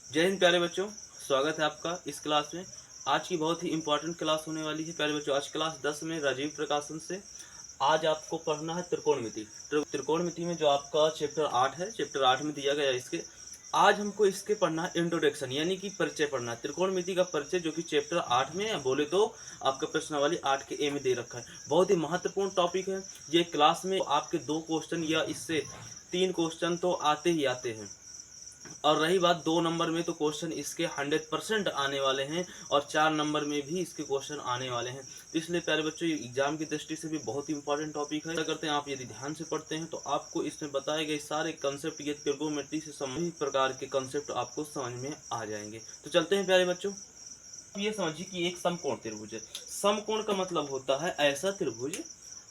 जय हिंद प्यारे बच्चों। स्वागत है आपका इस क्लास में। आज की बहुत ही इंपॉर्टेंट क्लास होने वाली है प्यारे बच्चों। आज क्लास 10 में राजीव प्रकाशन से आज आपको पढ़ना है त्रिकोणमिति। त्रिकोणमिति में जो आपका चैप्टर 8 है, चैप्टर 8 में दिया गया है इसके। आज हमको इसके पढ़ना है इंट्रोडक्शन, यानी कि परिचय पढ़ना है, त्रिकोणमिति का परिचय, जो कि चैप्टर 8 में, या बोले तो आपका प्रश्नावली 8 के ए में दे रखा है। बहुत ही महत्वपूर्ण टॉपिक है ये। क्लास में आपके 2 क्वेश्चन या इससे 3 क्वेश्चन तो आते ही आते हैं। और रही बात 2 नंबर में, तो क्वेश्चन इसके 100% आने वाले हैं, और 4 नंबर में भी इसके क्वेश्चन आने वाले हैं। तो इसलिए प्यारे बच्चों, ये एग्जाम की दृष्टि से भी बहुत ही इंपॉर्टेंट टॉपिक है। क्या करते हैं आप, यदि ध्यान से पढ़ते हैं तो आपको इसमें बताए गए सारे कंसेप्ट, ये त्रिकोणमिति से संबंधित प्रकार के कंसेप्ट आपको समझ में आ जाएंगे। तो चलते हैं प्यारे बच्चों। ये समझिए कि एक समकोण त्रिभुज है। समकोण का मतलब होता है ऐसा त्रिभुज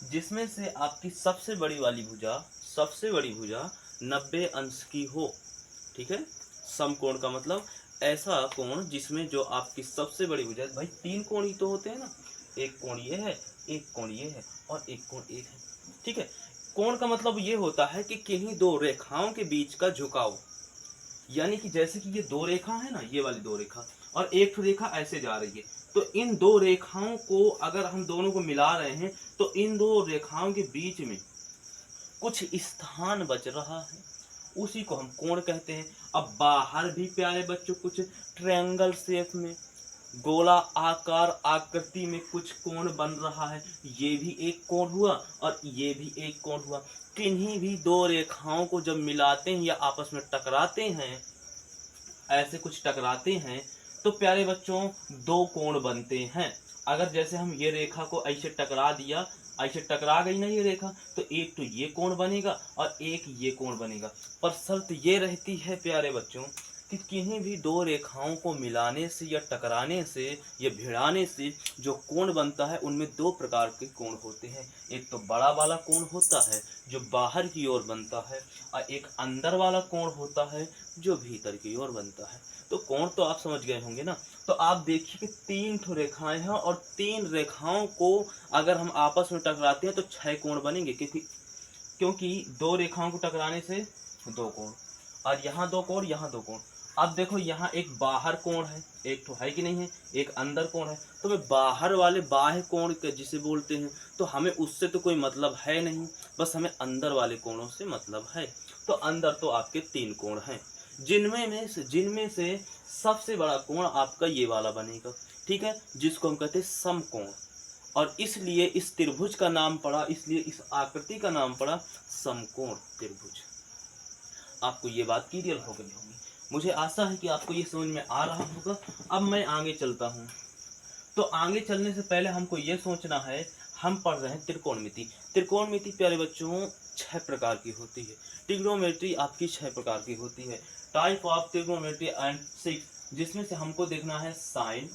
जिसमें से आपकी सबसे बड़ी भुजा 90 अंश की हो। ठीक है, समकोण का मतलब ऐसा कोण जिसमें जो आपकी सबसे बड़ी भुजा, भाई 3 कोण ही तो होते हैं ना, एक कोण ये है, एक कोण ये है, और एक कोण एक है। ठीक है, कोण का मतलब ये होता है कि किन्हीं 2 रेखाओं के बीच का झुकाव, यानी कि जैसे कि ये 2 रेखा है ना, ये वाली 2 रेखा, और एक रेखा ऐसे जा रही है, तो इन 2 रेखाओं को अगर हम दोनों को मिला रहे हैं तो इन 2 रेखाओं के बीच में कुछ स्थान बच रहा है, उसी को हम कोण कहते हैं। अब बाहर भी प्यारे बच्चों कुछ ट्रायंगल शेप में, गोला आकार आकृति में कुछ कोण बन रहा है, ये भी एक कोण हुआ और ये भी एक कोण हुआ। किन्हीं भी 2 रेखाओं को जब मिलाते हैं या आपस में टकराते हैं, ऐसे कुछ टकराते हैं, तो प्यारे बच्चों 2 कोण बनते हैं। अगर जैसे हम ये रेखा को ऐसे टकरा दिया, ऐसे टकरा गई ना ये रेखा, तो एक तो ये कोण बनेगा और एक ये कोण बनेगा। पर शर्त ये रहती है प्यारे बच्चों कि किन्हीं भी 2 रेखाओं को मिलाने से या टकराने से या भिड़ाने से जो कोण बनता है, उनमें 2 प्रकार के कोण होते हैं। एक तो बड़ा वाला कोण होता है जो बाहर की ओर बनता है, और एक अंदर वाला कोण होता है जो भीतर की ओर बनता है। तो कोण तो आप समझ गए होंगे ना। तो आप देखिए कि 3 ठो रेखाएं हैं, और 3 रेखाओं को अगर हम आपस में टकराते हैं तो 6 कोण बनेंगे, क्योंकि 2 रेखाओं को टकराने से 2 कोण, और यहाँ 2 कोण, यहाँ 2 कोण। अब देखो यहाँ एक बाहर कोण है, एक तो है कि नहीं है, एक अंदर कोण है। तो मैं बाहर वाले बाह्य कोण जिसे बोलते हैं, तो हमें उससे तो कोई मतलब है नहीं, बस हमें अंदर वाले कोणों से मतलब है। तो अंदर तो आपके 3 कोण हैं, जिनमें से सबसे बड़ा कोण आपका ये वाला बनेगा। ठीक है, जिसको हम कहते हैं समकोण। और इसलिए इस त्रिभुज का नाम पड़ा, इसलिए इस आकृति का नाम पड़ा समकोण त्रिभुज। आपको ये बात क्लियर हो गई होगी। मुझे आशा है कि आपको ये समझ में आ रहा होगा। अब मैं आगे चलता हूँ। तो आगे चलने से पहले हमको ये सोचना है, हम पढ़ रहे हैं त्रिकोणमिति। त्रिकोणमिति प्यारे बच्चों 6 प्रकार की होती है। ट्रिग्नोमेट्री आपकी 6 प्रकार की होती है। टाइप ऑफ ट्रिग्नोमेट्री एंड 6, जिसमें से हमको देखना है साइन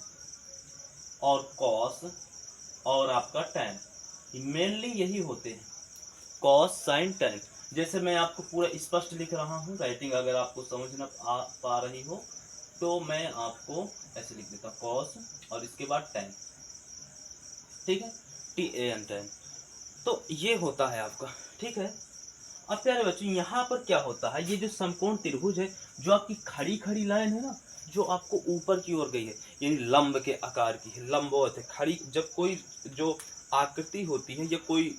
और कॉस और आपका टैन। मेनली यही होते हैं, कॉस साइन टैन। जैसे मैं आपको पूरा स्पष्ट लिख रहा हूँ, राइटिंग अगर आपको समझ ना पा रही हो तो मैं आपको ऐसे लिख देता हूँ, कॉस और इसके बाद टैन। ठीक है, टी ए एन टैन। तो ये होता है आपका। ठीक है, अब प्यारे बच्चों यहाँ पर क्या होता है, ये जो समकोण त्रिभुज है, जो आपकी खड़ी खड़ी लाइन है ना, जो आपको ऊपर की ओर गई है, यानी लंब के आकार की है, लंबवत है, खड़ी। जब कोई जो आकृति होती है या कोई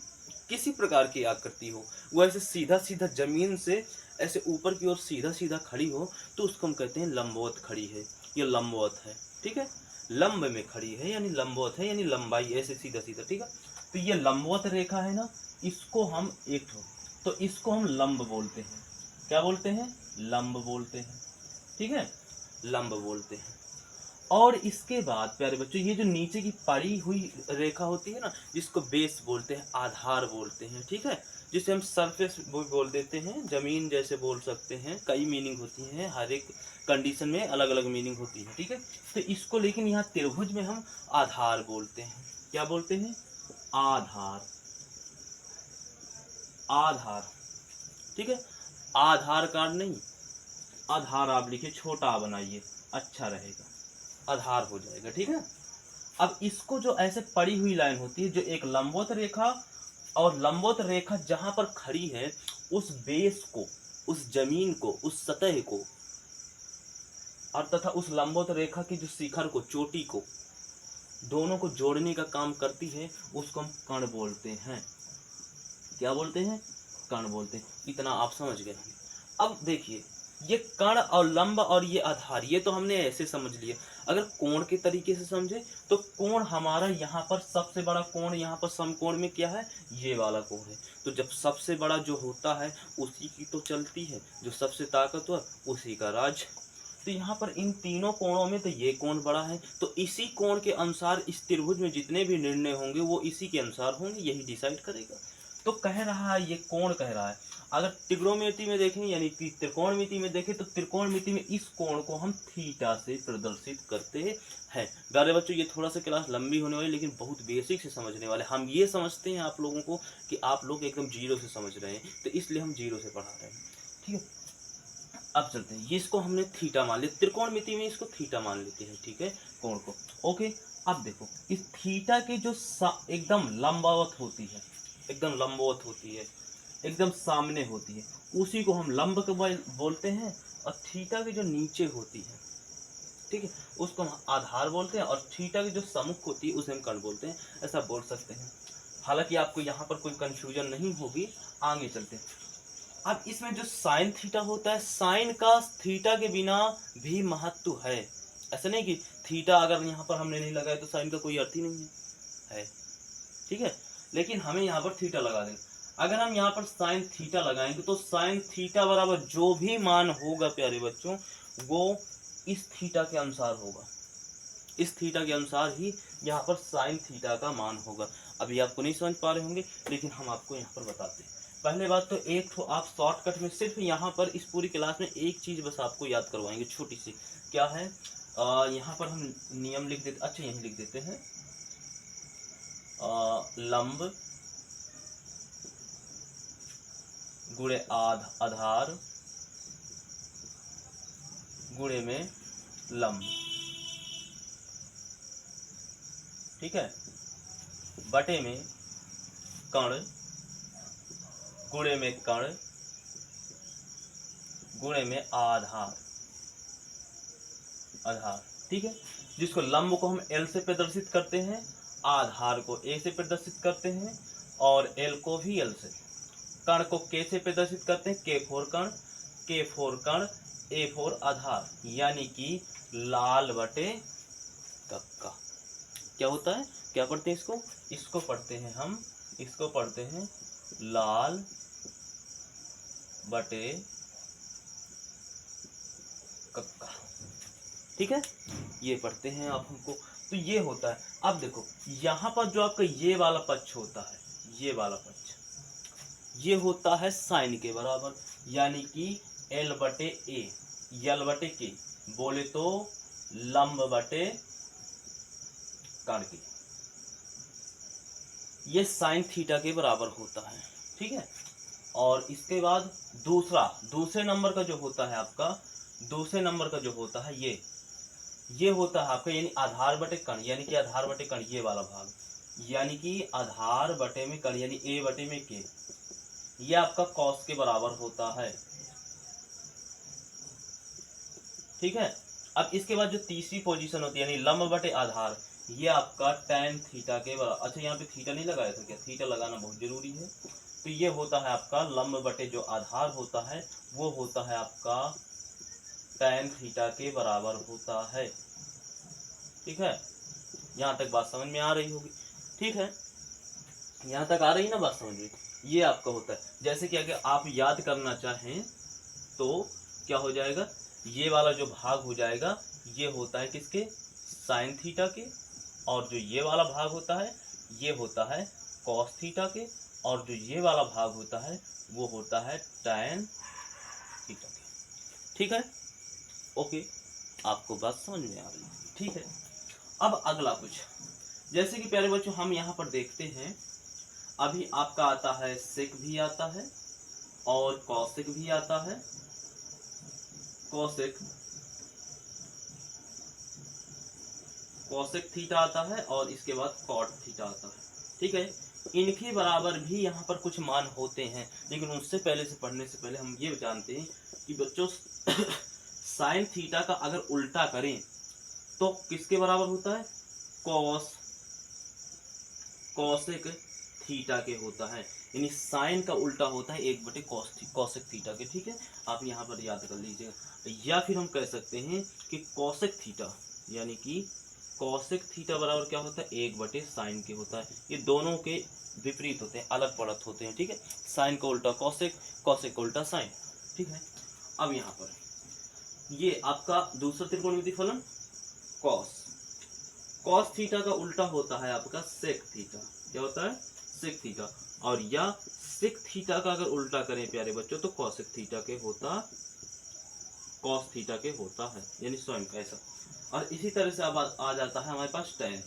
किसी प्रकार की आकृति हो, वो ऐसे सीधा सीधा जमीन से ऐसे ऊपर की ओर सीधा सीधा खड़ी हो, तो उसको हम कहते हैं लंबवत खड़ी है, ये लंबवत है। ठीक है, लंब में खड़ी है यानी लंबवत है, यानी लंबाई ऐसे सीधा सीधा। ठीक है, तो ये लंबवत रेखा है ना, इसको हम एक तो इसको हम लंब बोलते हैं। क्या बोलते हैं? लंब बोलते हैं। ठीक है, लंब बोलते हैं। और इसके बाद प्यारे बच्चों, ये जो नीचे की पड़ी हुई रेखा होती है ना, जिसको बेस बोलते हैं, आधार बोलते हैं। ठीक है, जिसे हम सरफेस बोल देते हैं, जमीन जैसे बोल सकते हैं। कई मीनिंग होती हैं, हर एक कंडीशन में अलग अलग मीनिंग होती है। ठीक है, तो इसको लेकिन यहाँ त्रिभुज में हम आधार बोलते हैं। क्या बोलते हैं? आधार। आधार। ठीक है, आधार कार्ड नहीं, आधार आप लिखिए, छोटा आ बनाइए, अच्छा रहेगा, आधार हो जाएगा। ठीक है, अब इसको जो ऐसे पड़ी हुई लाइन होती है, जो एक लंबवत रेखा, और लंबवत रेखा जहां पर खड़ी है, उस बेस को, उस जमीन को, उस सतह को और तथा उस लंबवत रेखा की जो शिखर को, चोटी को, दोनों को जोड़ने का काम करती है, उसको हम कर्ण बोलते हैं। क्या बोलते हैं? कर्ण बोलते हैं। इतना आप समझ गए। अब देखिए, ये कर्ण और लंब और ये आधार, ये तो हमने ऐसे समझ लिए। अगर कोण के तरीके से समझे तो कोण हमारा यहाँ पर सबसे बड़ा कोण, यहाँ पर समकोण में क्या है? ये वाला कोण है। तो जब सबसे बड़ा जो होता है उसी की तो चलती है, जो सबसे ताकतवर उसी का राज। तो यहाँ पर इन तीनों कोणों में तो ये कोण बड़ा है, तो इसी कोण के अनुसार इस त्रिभुज में जितने भी निर्णय होंगे वो इसी के अनुसार होंगे, यही डिसाइड करेगा। तो कह रहा है, ये कोण कह रहा है। अगर त्रिकोणमिति में देखें, यानी कि त्रिकोणमिति में देखें, तो त्रिकोणमिति में इस कोण को हम थीटा से प्रदर्शित करते हैं। प्यारे बच्चों, ये थोड़ा सा क्लास लंबी होने वाली, लेकिन बहुत बेसिक से समझने वाले। हम ये समझते हैं आप लोगों को कि आप लोग एकदम जीरो से समझ रहे हैं, तो इसलिए हम जीरो से पढ़ा रहे हैं। ठीक है, अब चलते हैं। ये इसको हमने थीटा मान लिया, त्रिकोणमिति में इसको थीटा मान लेते हैं। ठीक है, कोण को। ओके, अब देखो, इस थीटा की जो एकदम लंबावत होती है, एकदम लंबवत होती है, एकदम सामने होती है, उसी को हम लंब के बोलते हैं। और थीटा की जो नीचे होती है, ठीक है, उसको हम आधार बोलते हैं। और थीटा की जो सम्मुख होती है उसे हम कर्ण बोलते हैं। ऐसा बोल सकते हैं। हालांकि आपको यहाँ पर कोई कंफ्यूजन नहीं होगी। आगे चलते हैं। अब इसमें जो साइन थीटा होता है, साइन का थीटा के बिना भी महत्व है। ऐसा नहीं कि थीटा अगर यहाँ पर हमने नहीं लगाया तो साइन का कोई अर्थ ही नहीं है। ठीक है, लेकिन हमें यहाँ पर थीटा लगा देंगे। अगर हम यहाँ पर साइन थीटा लगाएंगे तो साइन थीटा बराबर जो भी मान होगा प्यारे बच्चों, वो इस थीटा के अनुसार होगा। इस थीटा के अनुसार ही यहाँ पर साइन थीटा का मान होगा। अभी आपको नहीं समझ पा रहे होंगे, लेकिन हम आपको यहाँ पर बताते हैं। पहले बात तो एक तो आप शॉर्टकट में सिर्फ यहाँ पर इस पूरी क्लास में एक चीज बस आपको याद करवाएंगे, छोटी सी। क्या है? यहाँ पर हम नियम लिख देते, अच्छा यही लिख देते हैं, लंब गुणे आधार गुणे में लंब। ठीक है, बटे में कर्ण गुणे में कर्ण गुणे में आधार। आधार, ठीक है, जिसको लंब को हम L से प्रदर्शित करते हैं, आधार को A से प्रदर्शित करते हैं, और L को भी L से। कर्ण को K से प्रदर्शित करते हैं, K4 कर्ण, K4 कर्ण, A4 आधार, यानी कि लाल बटे कक्का। क्या होता है? क्या पढ़ते हैं इसको? इसको पढ़ते हैं हम, इसको पढ़ते हैं लाल बटे कक्का। ठीक है, ये पढ़ते हैं आप हमको। तो ये होता है। अब देखो, यहाँ पर जो आपका ये वाला पक्ष होता है, ये वाला पक्ष, ये होता है साइन के बराबर, यानी कि L बटे A, L बटे K, बोले तो लंब बटे कर्ण के। ये साइन थीटा के बराबर होता है। ठीक है, और इसके बाद दूसरे नंबर का जो होता है आपका, दूसरे नंबर का जो होता है ये होता है आपका, यानी आधार बटे कर्ण, यानी कि आधार बटे कर्ण, ये वाला भाग, यानी कि आधार बटे में कर्ण, यानी A बटे में K, ये आपका कॉस के बराबर होता है। ठीक है, अब इसके बाद जो तीसरी पोजीशन होती है, यानी लंब बटे आधार, ये आपका tan थीटा के बराबर। अच्छा, यहाँ पे थीटा नहीं लगाया था क्या? थीटा लगाना बहुत जरूरी है। तो ये होता है आपका लंब बटे जो आधार होता है, वो होता है आपका tan थीटा के बराबर होता है। ठीक है, यहाँ तक बात समझ में आ रही होगी। ठीक है, यहाँ तक आ रही ना बात समझ में? ये आपका होता है। जैसे कि अगर आप याद करना चाहें तो क्या हो जाएगा, ये वाला जो भाग हो जाएगा, ये होता है किसके? साइन थीटा के। और जो ये वाला भाग होता है, ये होता है कॉस थीटा के। और जो ये वाला भाग होता है, वो होता है टैन थीटा के। ठीक है, ओके, आपको बात समझ में आ रही है? ठीक है, अब अगला कुछ, जैसे कि प्यारे बच्चों हम यहाँ पर देखते हैं, अभी आपका आता है सेक भी आता है और कॉसेक भी आता है। कॉसेक थीटा आता है और इसके बाद कॉट थीटा आता है। ठीक है, इनके बराबर भी यहाँ पर कुछ मान होते हैं, लेकिन उससे पहले से पढ़ने से पहले हम ये जानते हैं कि बच्चों साइन थीटा का अगर उल्टा करें तो किसके बराबर होता है? कॉसेक थीटा के होता है। यानी साइन का उल्टा होता है 1/cos कॉसेक थीटा के। ठीक है, आप यहाँ पर याद कर लीजिएगा। या फिर हम कह सकते हैं कि कॉसेक थीटा, यानी कि कॉसेक थीटा बराबर क्या होता है? 1/sin के होता है। ये दोनों के विपरीत होते हैं, अलग पड़त होते हैं। ठीक है, साइन का उल्टा कॉसेक, कॉसेक का उल्टा साइन। ठीक है, अब यहाँ पर ये आपका दूसरा त्रिकोणमिति फलन कॉस थीटा का उल्टा होता है आपका सेक थीटा। क्या होता है? Sec theta. और या सेक थीटा का अगर उल्टा करें प्यारे बच्चों तो कॉसेक थीटा के होता, कॉस थीटा के होता है, यानी स्वयं का ऐसा। और इसी तरह से अब आ जाता है हमारे पास टैन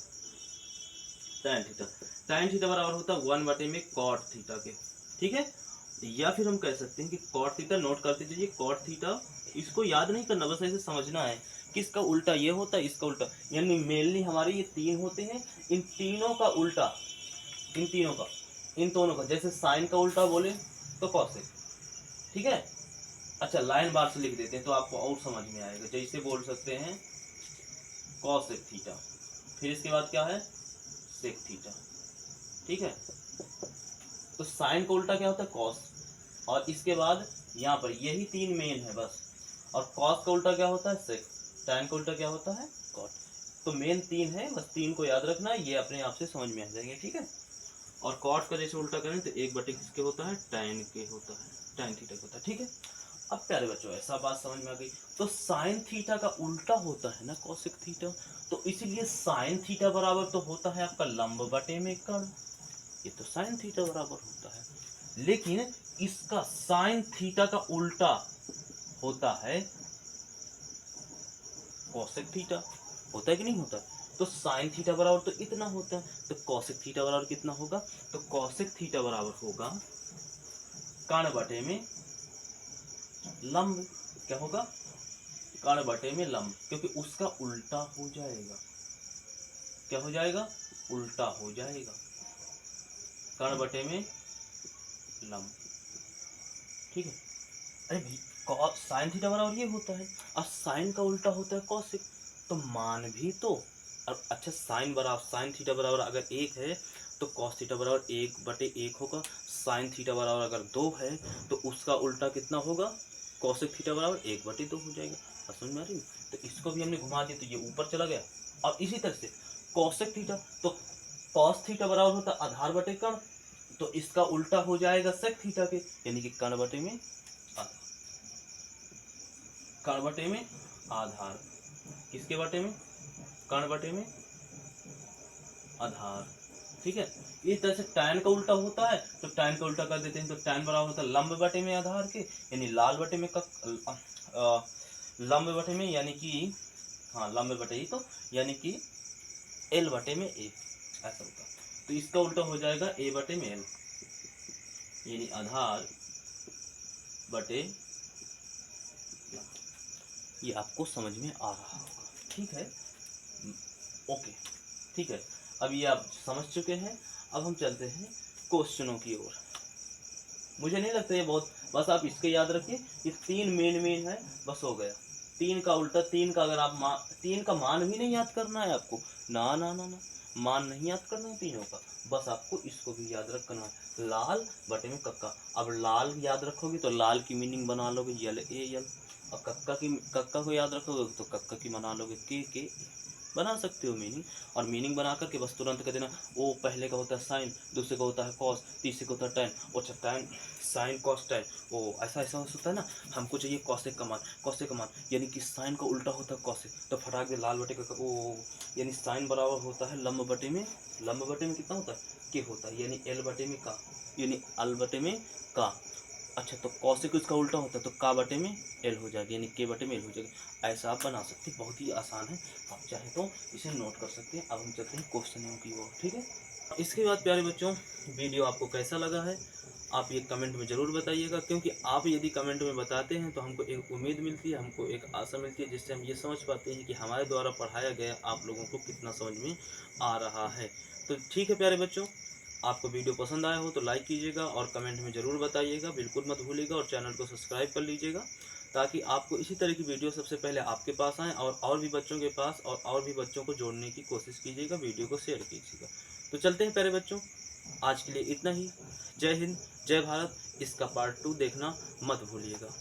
थीटा। टैन थीटा बराबर होता है 1/cot थीटा के। ठीक है, या फिर हम कह सकते हैं कि कॉट थीटा, नोट करते जाइए कॉट थीटा, इसको याद नहीं करना, बस ऐसे समझना है कि इसका उल्टा ये होता है, इसका उल्टा, यानी मेनली हमारे ये तीन होते हैं, इन तीनों का उल्टा, इन दोनों का, जैसे साइन का उल्टा बोले तो कॉसेक। ठीक है, अच्छा लाइन बार से लिख देते हैं तो आपको और समझ में आएगा। जैसे बोल सकते हैं कॉसेक थीटा, फिर इसके बाद क्या है? Sec theta. ठीक है, तो साइन का उल्टा क्या होता है? कॉस, और इसके बाद यहाँ पर यही तीन मेन है बस। और कॉस का उल्टा क्या होता है? सेक। टैन का उल्टा क्या होता है? कॉट। तो मेन तीन है, बस तीन को याद रखना है, ये अपने आप से समझ में आ जाएंगे। ठीक है, और कॉट का जैसे उल्टा करें तो 1/, किसके होता है? टैन के होता है, टैन थीटा के होता है। ठीक है, अब प्यारे बच्चों ऐसा बात समझ में आ गई। तो साइन थीटा का उल्टा होता है ना कॉसेक थीटा, तो इसीलिए साइन थीटा बराबर तो होता है आपका लंब बटे में कर्ण। ये तो साइन थीटा बराबर होता है, लेकिन इसका साइन थीटा का उल्टा होता है कॉसेक थीटा। होता है कि नहीं होता? तो साइन थीटा बराबर तो इतना होता है, तो कॉसेक थीटा बराबर कितना होगा? तो कॉसेक थीटा बराबर होगा कर्ण बटे में लंब। क्या होगा? कर्ण बटे में लंब, क्योंकि उसका उल्टा हो जाएगा। क्या हो जाएगा? उल्टा हो जाएगा, कर्ण बटे में लंब। ठीक है, अरे भाई साइन थीटा बराबर ये होता है, और साइन का उल्टा होता है कॉसेक, तो मान भी तो, और अच्छा साइन थीटा बराबर अगर 1 है तो कॉस थीटा बराबर 1/1 होगा। साइन थीटा बराबर अगर 2 है तो उसका उल्टा कितना होगा? कॉसेक थीटा बराबर 1/2 हो जाएगा। समझ में आ रही है? तो इसको भी हमने घुमा दिया तो ये ऊपर चला गया। और इसी तरह से कॉसेक थीटा, तो कॉस थीटा बराबर होता है आधार बटे कर्ण, तो इसका उल्टा हो जाएगा सेक थीटा के, यानी कि कर्ण बटे में कर्ण बटे में आधार। किसके बटे में? कर्ण बटे में आधार। ठीक है, इस तरह से टैन का उल्टा होता है तो टैन का उल्टा कर देते हैं, तो टैन बराबर होता है लंब बटे में आधार के, यानी लाल बटे में लंब बटे में, यानी कि हाँ लंब बटे ही तो, यानी कि एल बटे में ए, ऐसा होता। तो इसका उल्टा हो जाएगा ए बटे में एल, यानी आधार बटे। ये आपको समझ में आ रहा होगा? ठीक है, ओके। ठीक है, अब ये आप समझ चुके हैं। अब हम चलते हैं क्वेश्चनों की ओर। मुझे नहीं लगता ये बहुत, बस आप इसके याद रखिए, ये तीन मेन है, बस हो गया। तीन का उल्टा, तीन का अगर आप तीन का मान भी नहीं याद करना है आपको, ना ना ना ना, मान नहीं याद करना है तीनों का, बस आपको इसको भी याद रखना है, लाल बटे में कक्का। अब लाल याद रखोगे तो लाल की मीनिंग बना लोगे यल ए यल, और कक्का को याद रखोगे तो कक्का की बना लोगे के बना सकते हो मीनिंग। और मीनिंग बना करके बस तुरंत कर देना, वो पहले का होता है साइन, दूसरे का होता है कॉस, तीसरे का होता है टैन। अच्छा टैन, साइन कॉस टैन, ओ ऐसा ऐसा होता है ना, हमको चाहिए कॉसेक का मान, यानी कि साइन का उल्टा होता है कॉसेक, तो फटाक दे लाल बटे का ओ, यानी साइन बराबर होता है लंब बटे में कितना होता है? के होता है, यानी एल बटे में का, यानी अल बटे में का। अच्छा तो कॉसेक इसका उल्टा होता है तो का बटे में एल हो जाएगा, यानी के बटे में एल हो जाएगा। ऐसा आप बना सकते हैं, बहुत ही आसान है, आप चाहे तो इसे नोट कर सकते हैं। अब हम चलते हैं क्वेश्चनों की ओर। ठीक है, इसके बाद प्यारे बच्चों वीडियो आपको कैसा लगा है आप ये कमेंट में ज़रूर बताइएगा, क्योंकि आप यदि कमेंट में बताते हैं तो हमको एक उम्मीद मिलती है, हमको एक आशा मिलती है, जिससे हम ये समझ पाते हैं कि हमारे द्वारा पढ़ाया गया आप लोगों को कितना समझ में आ रहा है। तो ठीक है प्यारे बच्चों, आपको वीडियो पसंद आया हो तो लाइक कीजिएगा और कमेंट में ज़रूर बताइएगा, बिल्कुल मत भूलिएगा, और चैनल को सब्सक्राइब कर लीजिएगा ताकि आपको इसी तरह की वीडियो सबसे पहले आपके पास आए और भी बच्चों के पास, और भी बच्चों को जोड़ने की कोशिश कीजिएगा, वीडियो को शेयर कीजिएगा। तो चलते हैं प्यारे बच्चों, आज के लिए इतना ही। जय हिंद, जय भारत। इसका पार्ट 2 देखना मत भूलिएगा।